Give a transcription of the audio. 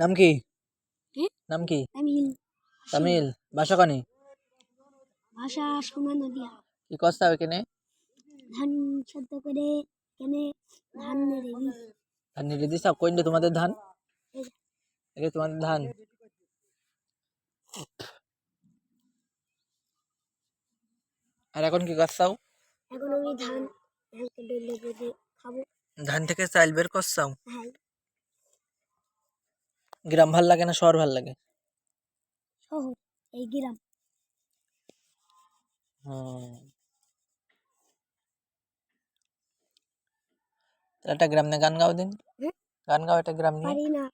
নাম কি? কি? নাম কি? তামিল। তামিল ভাষা কানি? ভাষা সোনা নদিয়া। কি কস্তা এখানে? ধান সেদ্ধ করে কেনে ধান নেড়ে দিই। ধান নিয়ে দিছা? কইন্ডে তোমাদের ধান? এই যে, এটা তোমাদের ধান? আর এখন কি করছাও? এখন আমি ধানকে ডলে বেঁধে খাবো। ধান থেকে চাল বের করছাও? হ্যাঁ, গ্রাম ভাল লাগে না শহর ভাল লাগে? শহর, এই গ্রাম। একটা গ্রাম নিয়ে গান গাও দিন। হুম? গান গাও একটা গ্রাম নিয়ে। পারি না।